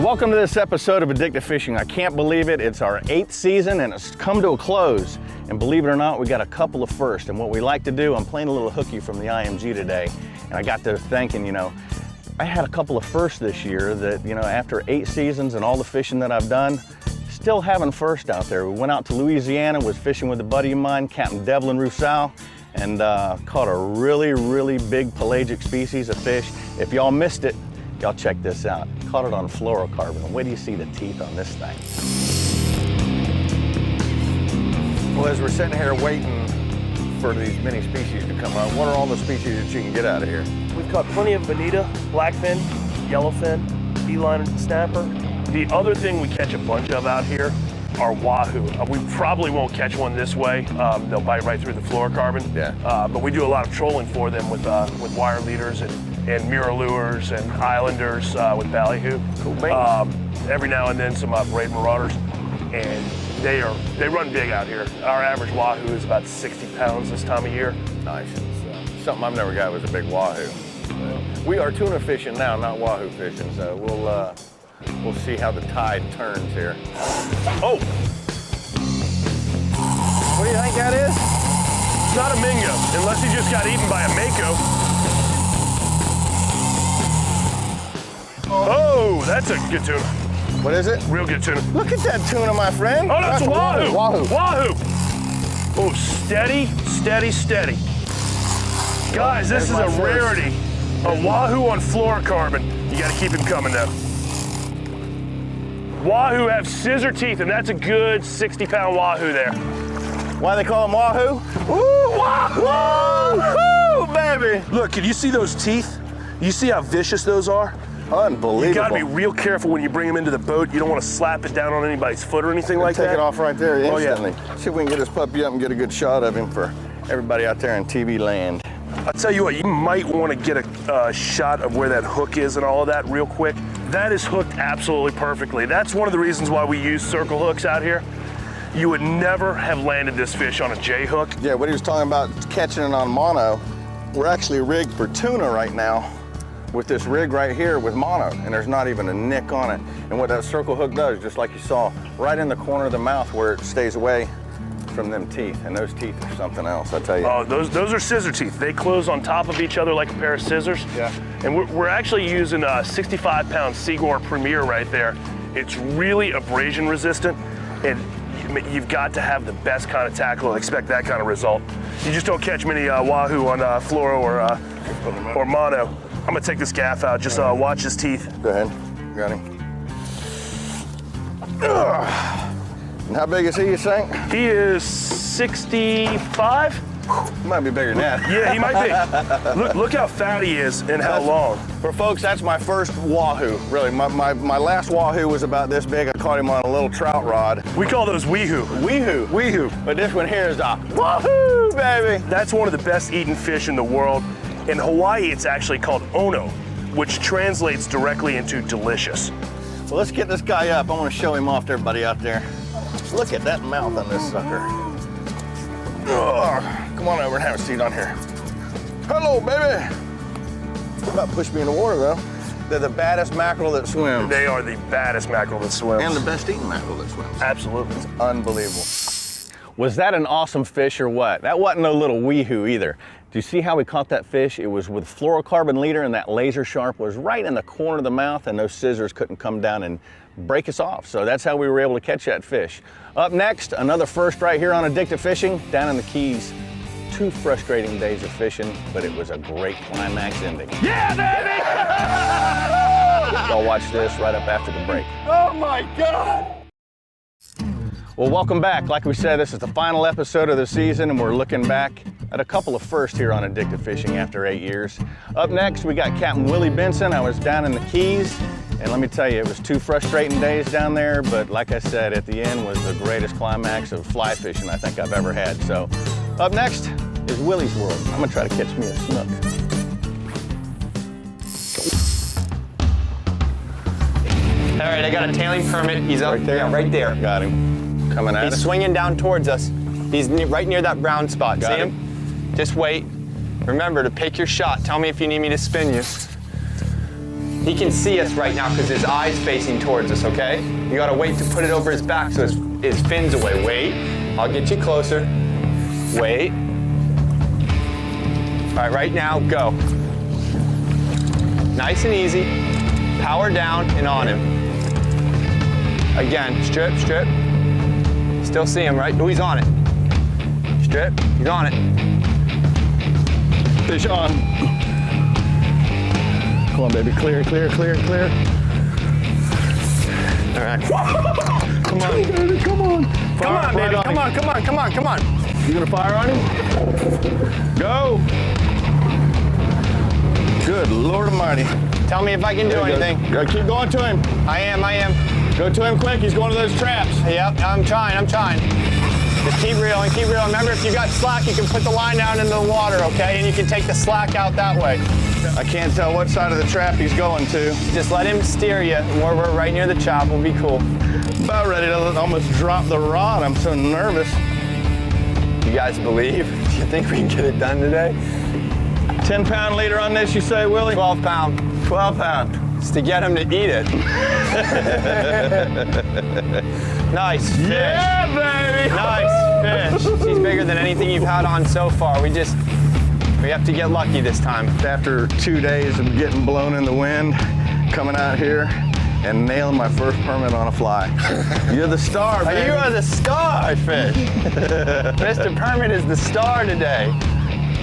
Welcome to this episode of Addictive Fishing. I can't believe it. It's our 8th season and it's come to a close. And believe it or not, we got a couple of firsts. And what we like to do, I'm playing a little hooky from the IMG today. And I got to thinking, I had a couple of firsts this year that, after 8 seasons and all the fishing that I've done, still having first out there. We went out to Louisiana, was fishing with a buddy of mine, Capt Devlin Roussel, and caught a really, really big pelagic species of fish. If y'all missed it, y'all check this out. Caught it on fluorocarbon. Wait till you see the teeth on this thing. Well, as we're sitting here waiting for these many species to come out, what are all the species that you can get out of here? We've caught plenty of bonita, blackfin, yellowfin, beeline snapper. The other thing we catch a bunch of out here are wahoo. We probably won't catch one this way. They'll bite right through the fluorocarbon. Yeah. But we do a lot of trolling for them with wire leaders and mirror lures and islanders with ballyhoo. Cool. Every now and then some braid marauders, and they run big out here. Our average wahoo is about 60 pounds this time of year. Nice. Something I've never got was a big wahoo. We are tuna fishing now, not wahoo fishing, so we'll see how the tide turns here. Oh! What do you think that is? It's not a mingo, unless he just got eaten by a mako. Oh, that's a good tuna. What is it? Real good tuna. Look at that tuna, my friend. Oh, that's a wahoo. Wahoo. Wahoo. Oh, steady, steady, steady. Guys, this is a rarity. A wahoo on fluorocarbon. You gotta keep him coming now. Wahoo have scissor teeth, and that's a good 60-pound wahoo there. Why they call them wahoo? Ooh, wahoo! Wahoo, baby! Look, can you see those teeth? You see how vicious those are? Unbelievable. You gotta be real careful when you bring them into the boat. You don't want to slap it down on anybody's foot or anything like that. Take it off right there instantly. Oh, yeah. See if we can get this puppy up and get a good shot of him for everybody out there in TV land. I'll tell you what, you might want to get a shot of where that hook is and all of that real quick. That is hooked absolutely perfectly. That's one of the reasons why we use circle hooks out here. You would never have landed this fish on a J hook. Yeah, what he was talking about catching it on mono, we're actually rigged for tuna right now with this rig right here with mono, and there's not even a nick on it. And what that circle hook does, just like you saw, right in the corner of the mouth where it stays away from them teeth, and those teeth are something else, I tell you. Oh, those are scissor teeth. They close on top of each other like a pair of scissors. Yeah. And we're actually using a 65-pound Seagore Premier right there. It's really abrasion resistant, and you've got to have the best kind of tackle to expect that kind of result. You just don't catch many wahoo on fluoro or mono. I'm gonna take this gaff out, just watch his teeth. Go ahead, got him. And how big is he, you think? He is 65. He might be bigger than that. Yeah, he might be. Look how fat he is and how long. For folks, that's my first wahoo, really. My last wahoo was about this big. I caught him on a little trout rod. We call those weehoo. Weehoo. Weehoo. But this one here is a wahoo, baby. That's one of the best eaten fish in the world. In Hawaii, it's actually called ono, which translates directly into delicious. Well, let's get this guy up. I want to show him off to everybody out there. Look at that mouth on this sucker. Come on over and have a seat on here. Hello, baby. About push me in the water, though. They're the baddest mackerel that swims. They are the baddest mackerel that swims. And the best eating mackerel that swims. Absolutely. It's unbelievable. Was that an awesome fish or what? That wasn't no little weehoo either. Do you see how we caught that fish? It was with fluorocarbon leader, and that laser sharp was right in the corner of the mouth, and those scissors couldn't come down and break us off. So that's how we were able to catch that fish. Up next, another first right here on Addictive Fishing down in the Keys. 2 frustrating days of fishing, but it was a great climax ending. Yeah, baby! Y'all watch this right up after the break. Oh my God! Well, welcome back. Like we said, this is the final episode of the season, and we're looking back at a couple of firsts here on Addictive Fishing after 8 years. Up next, we got Captain Willie Benson. I was down in the Keys, and let me tell you, it was 2 frustrating days down there, but like I said, at the end was the greatest climax of fly fishing I think I've ever had. So, up next is Willie's World. I'm gonna try to catch me a snook. All right, I got a tailing permit. He's up right there. Yeah, right there. Got him. Coming at us. He's swinging down towards us. He's right near that brown spot. Got See him? Just wait. Remember to pick your shot. Tell me if you need me to spin you. He can see us right now because his eye's facing towards us, okay? You gotta wait to put it over his back so his fin's away. Wait, I'll get you closer. Wait. All right, right now, go. Nice and easy. Power down and on him. Again, strip, strip. Still see him, right? Oh, he's on it. Strip, he's on it. Fish on. Come on, baby, clear, clear, clear, clear. All right. Come on, baby, come on. Come on, baby, Fire come on, come on, come on, come on. You gonna fire on him? Go. Good Lord Almighty. Tell me if I can do anything. Go. Keep going to him. I am. Go to him quick, he's going to those traps. Yep, I'm trying. Just keep reeling, keep reeling. Remember, if you got slack, you can put the line down into the water, okay? And you can take the slack out that way. I can't tell what side of the trap he's going to. Just let him steer you. And we're right near the chop, we'll be cool. About ready to almost drop the rod, I'm so nervous. You guys believe? Do you think we can get it done today? 10-pound leader on this, you say, Willie? 12 pound. 12 pound. It's to get him to eat it. Nice fish. Yeah, baby! Nice fish. She's bigger than anything you've had on so far. We have to get lucky this time. After 2 days of getting blown in the wind, coming out here and nailing my first permit on a fly. You're the star, baby. You are the star, fish. Mr. Permit is the star today.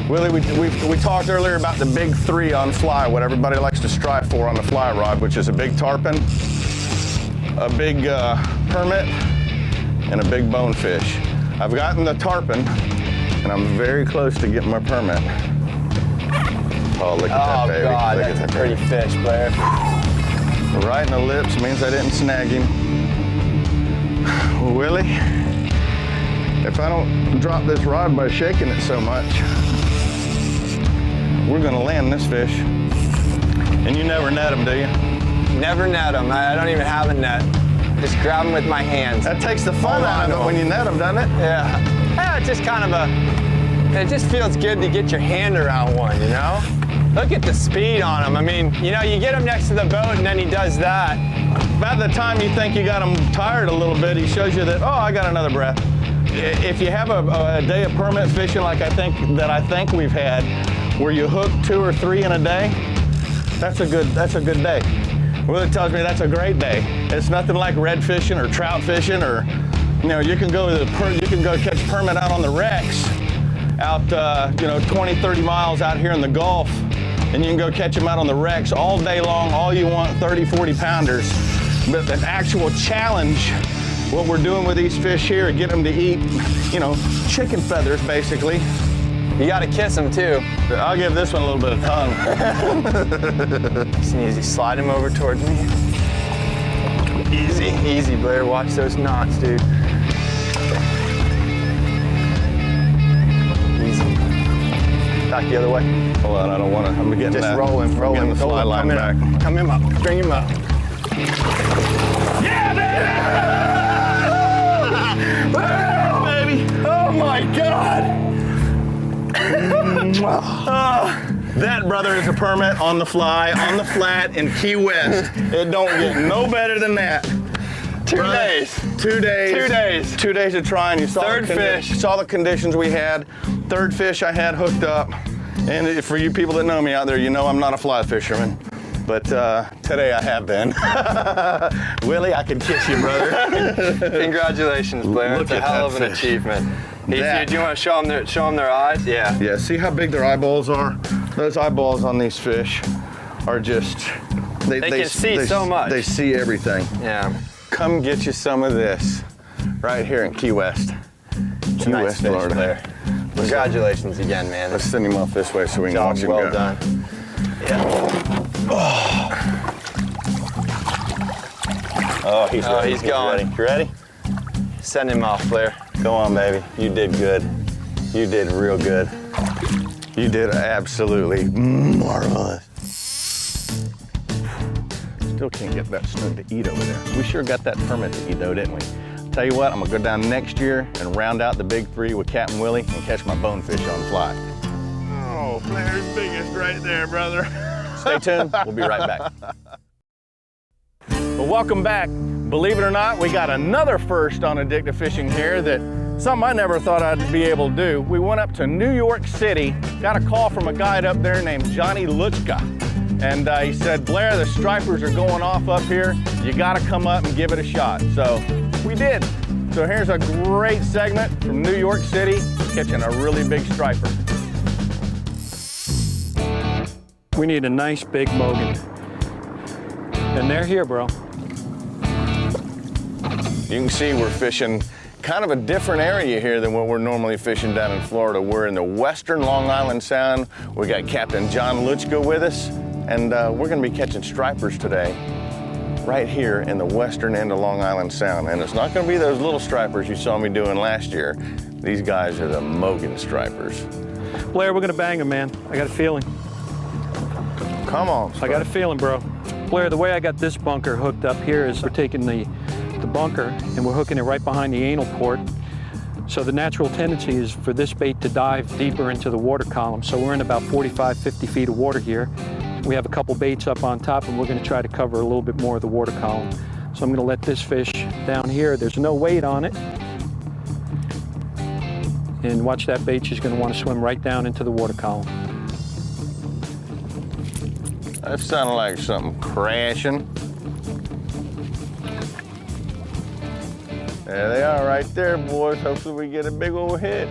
Willie, we talked earlier about the big 3 on fly, what everybody likes to strive for on the fly rod, which is a big tarpon, a big permit, and a big bonefish. I've gotten the tarpon, and I'm very close to getting my permit. Oh, look at that, baby. Oh, God, look that's at a pretty fish, Blair. Right in the lips means I didn't snag him. Willie, if I don't drop this rod by shaking it so much, we're gonna land this fish. And you never net them, do you? Never net them. I don't even have a net. Just grab them with my hands. That takes the fun out of it when you net them, doesn't it? Yeah. Yeah, it's just kind of it just feels good to get your hand around one, you know? Look at the speed on him. I mean, you know, you get him next to the boat and then he does that. By the time you think you got him tired a little bit, he shows you that, oh, I got another breath. If you have a day of permit fishing like I think we've had, where you hook 2 or 3 in a day, that's a good day. Well, it tells me that's a great day. It's nothing like red fishing or trout fishing, or you can go catch permit out on the wrecks, out 20, 30 miles out here in the Gulf, and you can go catch them out on the wrecks all day long, all you want, 30, 40 pounders. But an actual challenge, what we're doing with these fish here, get them to eat, chicken feathers basically. You gotta kiss him too. I'll give this one a little bit of tongue. Nice and easy, slide him over towards me. Easy, easy, Blair, watch those knots, dude. Easy. Back the other way. Hold on, I don't want to, I'm getting Just that. roll him. Getting the fly line back. Come him up, bring him up. Yeah, baby! Baby! Oh my God! That, brother, is a permit on the fly, on the flat in Key West. It don't get no better than that. 2 days. 2 days. 2 days. 2 days of trying. You saw Third fish. Saw the conditions we had. Third fish I had hooked up. And for you people that know me out there, you know I'm not a fly fisherman. But today I have been. Willie, I can kiss you, brother. Congratulations, Blair. It's a hell of an achievement. Do you want to show them their eyes? Yeah. Yeah, see how big their eyeballs are? Those eyeballs on these fish are just... They can see so much. They see everything. Yeah. Come get you some of this right here in Key West. Key Nice West, fish, Florida. Blair. Congratulations again, man. Let's send him off this way so we can watch him well go. done. Yeah. Oh, he's ready. He's going. Ready. You ready? Send him off, Blair. Go on, baby. You did good. You did real good. You did absolutely marvelous. Still can't get that snook to eat over there. We sure got that permit to eat though, didn't we? Tell you what, I'm gonna go down next year and round out the big 3 with Captain Willie and catch my bonefish on fly. Oh, Blair's biggest right there, brother. Stay tuned, we'll be right back. Well, welcome back. Believe it or not, we got another first on Addictive Fishing here that something I never thought I'd be able to do. We went up to New York City, got a call from a guide up there named Johnny Luchka. And he said, Blair, the stripers are going off up here. You gotta come up and give it a shot. So we did. So here's a great segment from New York City, catching a really big striper. We need a nice big Mogan. And they're here, bro. You can see we're fishing kind of a different area here than what we're normally fishing down in Florida. We're in the western Long Island Sound. We got Captain John Luchka with us, and we're gonna be catching stripers today right here in the western end of Long Island Sound. And it's not gonna be those little stripers you saw me doing last year. These guys are the Mogan stripers. Blair, we're gonna bang them, man. I got a feeling. Come on, I got a feeling, bro. Blair, the way I got this bunker hooked up here is we're taking the bunker and we're hooking it right behind the anal port. So the natural tendency is for this bait to dive deeper into the water column. So we're in about 45, 50 feet of water here. We have a couple baits up on top and we're gonna try to cover a little bit more of the water column. So I'm gonna let this fish down here. There's no weight on it. And watch that bait, she's gonna wanna swim right down into the water column. That sounded like something crashing. There they are right there, boys. Hopefully we get a big old hit.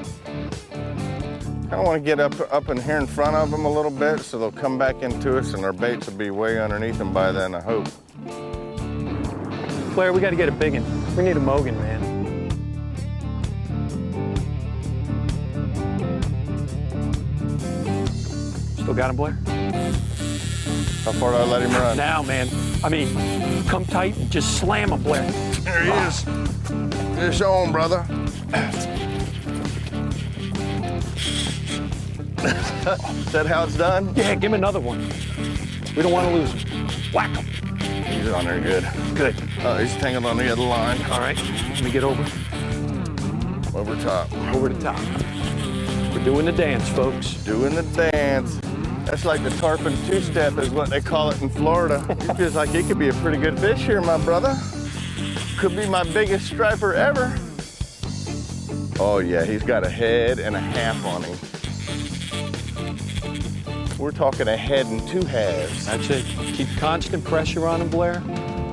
I want to get up in here in front of them a little bit so they'll come back into us and our baits will be way underneath them by then, I hope. Blair, we got to get a big one. We need a Mogan, man. Still got him, Blair? How far do I let him run? Now, man. I mean, come tight and just slam him, Blair. There he is. Fish on, brother. Is that how it's done? Yeah, give him another one. We don't want to lose him. Whack him. He's on there good. Good. He's tangled on the other line. All right, let me get over. Over top. Over the top. We're doing the dance, folks. Doing the dance. That's like the tarpon two-step is what they call it in Florida. It feels like it could be a pretty good fish here, my brother. Could be my biggest striper ever. Oh yeah, he's got a head and a half on him. We're talking a head and two halves. That's it. Keep constant pressure on him, Blair.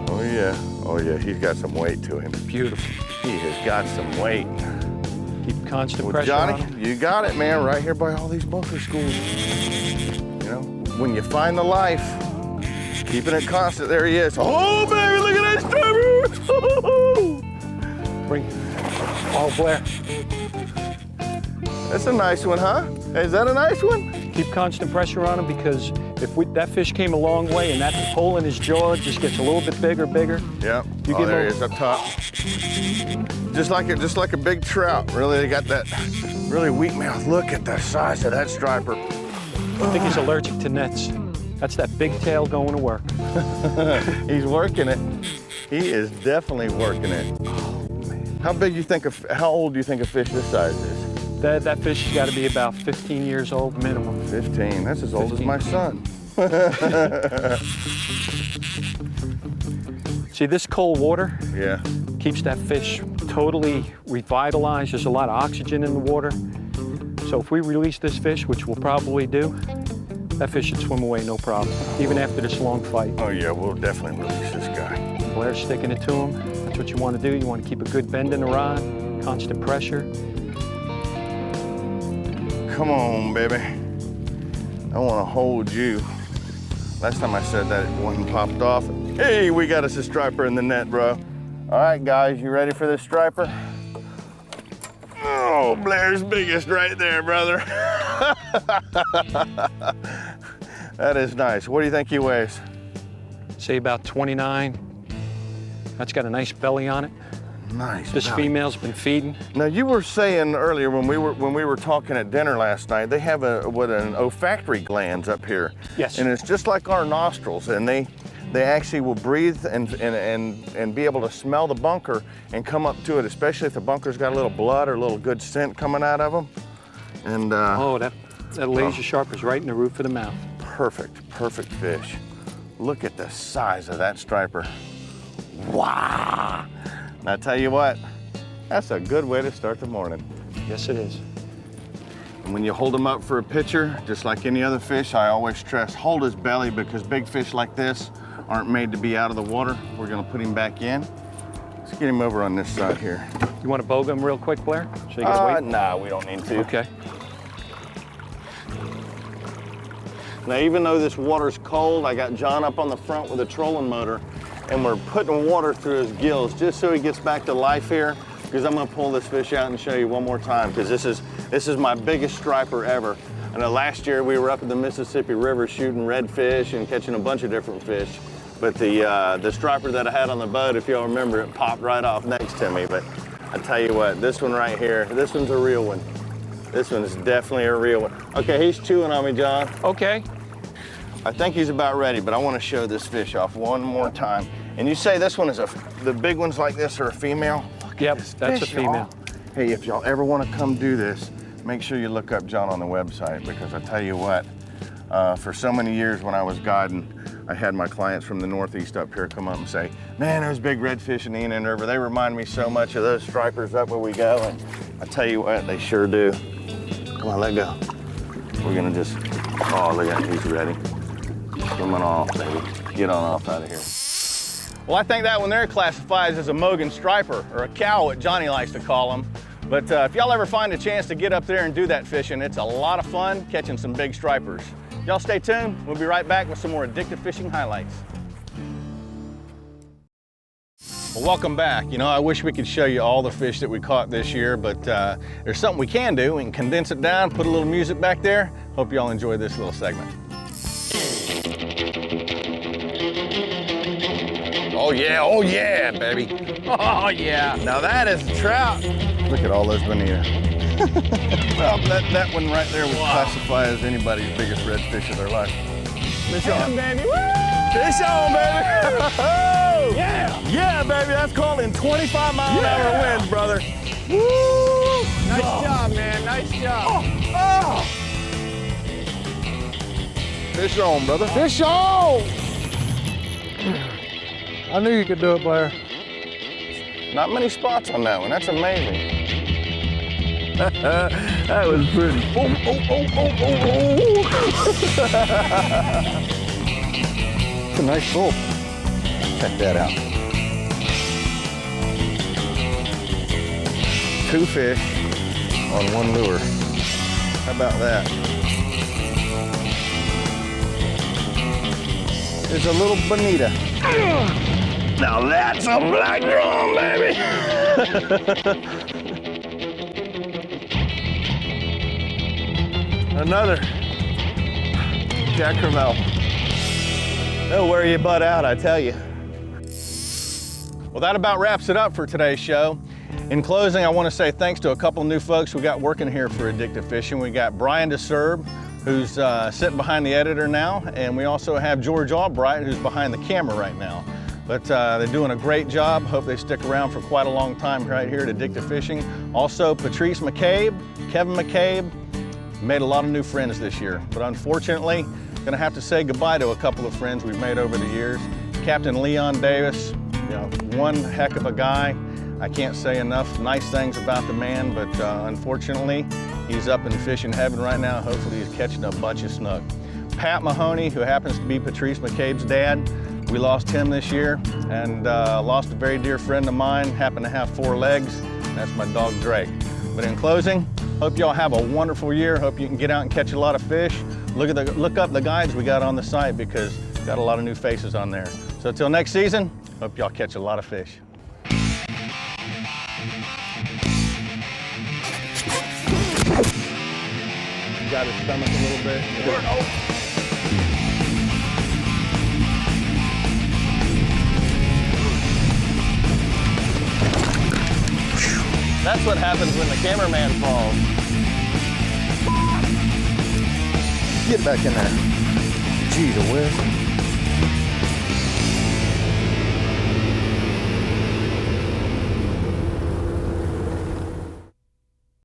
Oh yeah, oh yeah, he's got some weight to him. Beautiful. He has got some weight. Keep constant Well, pressure Johnny, on him. you got it, man, right here by all these bunker schools. You know, when you find the life, keeping it constant, there he is. Oh, baby, look at that striper! Bring. Oh, Blair. That's a nice one, huh? Is that a nice one? Keep constant pressure on him because if that fish came a long way and that hole in his jaw just gets a little bit bigger. Yep. You Oh, get there he over- is up top. Just like a big trout. Really, they got that really weak mouth. Look at the size of that striper. I think he's allergic to nets. That's that big tail going to work. He's working it. He is definitely working it. How old do you think a fish this size is? That fish has got to be about 15 years old minimum. 15. That's as old as 15. my son. See, this cold water Yeah. keeps that fish totally revitalized. There's a lot of oxygen in the water. So if we release this fish, which we'll probably do, that fish should swim away no problem, even after this long fight. Oh yeah, we'll definitely release this guy. Blair's sticking it to him. That's what you want to do. You want to keep a good bend in the rod, constant pressure. Come on, baby. I want to hold you. Last time I said that, one popped off. Hey, we got us a striper in the net, bro. All right, guys, you ready for this striper? Oh, Blair's biggest right there, brother. That is nice. What do you think he weighs? Say about 29. That's got a nice belly on it. Nice. This belly. female's been feeding. Now you were saying earlier when we were talking at dinner last night, they have an olfactory glands up here. Yes. And it's just like our nostrils, and they actually will breathe and be able to smell the bunker and come up to it, especially if the bunker's got a little blood or a little good scent coming out of them. And Oh, that laser sharp is right in the roof of the mouth. perfect, perfect fish. Look at the size of that striper. Wow! And I tell you what, that's a good way to start the morning. Yes, it is. And when you hold them up for a picture, just like any other fish, I always stress, hold his belly, because big fish like this aren't made to be out of the water. We're gonna put him back in. Let's get him over on this side here. You want to bogue him real quick, Blair? So you can wait? Nah, we don't need to. Okay. Now, even though this water's cold, I got John up on the front with a trolling motor, and we're putting water through his gills just so he gets back to life here, because I'm gonna pull this fish out and show you one more time, because this is my biggest striper ever. I know last year we were up in the Mississippi River shooting redfish and catching a bunch of different fish, but the striper that I had on the boat, if y'all remember, it popped right off next to me. But I tell you what, this one right here, this one's a real one. This one is definitely a real one. Okay, he's chewing on me, John. Okay. I think he's about ready, but I want to show this fish off one more time. And you say this one is the big ones like this are a female? Yep, that's a female. Y'all. Hey, if y'all ever want to come do this, make sure you look up John on the website, because I tell you what, for so many years when I was guiding, I had my clients from the Northeast up here come up and say, man, those big redfish in the Indian River, they remind me so much of those stripers up where we go. And I tell you what, they sure do. Come on, let go. We're gonna just, oh, look at him, he's ready. Swimming off, baby. Get on off out of here. Well, I think that one there classifies as a Mogan striper, or a cow, what Johnny likes to call them. But if y'all ever find a chance to get up there and do that fishing, it's a lot of fun catching some big stripers. Y'all stay tuned. We'll be right back with some more addictive fishing highlights. Well, welcome back. You know, I wish we could show you all the fish that we caught this year, but there's something we can do. We can condense it down, put a little music back there. Hope y'all enjoy this little segment. Oh yeah, baby. Oh yeah. Now that is a trout. Look at all those bonita. Well, that one right there would classify as anybody's biggest redfish of their life. Fish on, baby. Woo! Fish on, baby. Yeah. Yeah, baby. That's called in 25-mile-an-hour winds, brother. Woo! Nice job, man. Nice job. Oh. Fish on, brother. Fish on! I knew you could do it, Blair. Not many spots on that one. That's amazing. That was pretty. Oh. It's a nice pull. Check that out. 2 fish on 1 lure. How about that? There's a little bonita. Now that's a black drum, baby. Another Jack Crevalle. They'll wear your butt out, I tell you. Well, that about wraps it up for today's show. In closing, I want to say thanks to a couple new folks we got working here for Addictive Fishing. We got Brian DeSerb, who's sitting behind the editor now, and we also have George Albright, who's behind the camera right now. But they're doing a great job. Hope they stick around for quite a long time right here at Addictive Fishing. Also, Patrice McCabe, Kevin McCabe, made a lot of new friends this year. But unfortunately, gonna have to say goodbye to a couple of friends we've made over the years. Captain Leon Davis, you know, one heck of a guy. I can't say enough nice things about the man, but unfortunately, he's up in fishing heaven right now. Hopefully he's catching a bunch of snook. Pat Mahoney, who happens to be Patrice McCabe's dad, we lost him this year, and lost a very dear friend of mine, happened to have 4 legs. That's my dog Drake. But in closing, hope y'all have a wonderful year. Hope you can get out and catch a lot of fish. Look up the guides we got on the site, because we've got a lot of new faces on there. So until next season, hope y'all catch a lot of fish. Got his stomach a little bit. That's what happens when the cameraman falls. Get back in there. Gee, the whiz.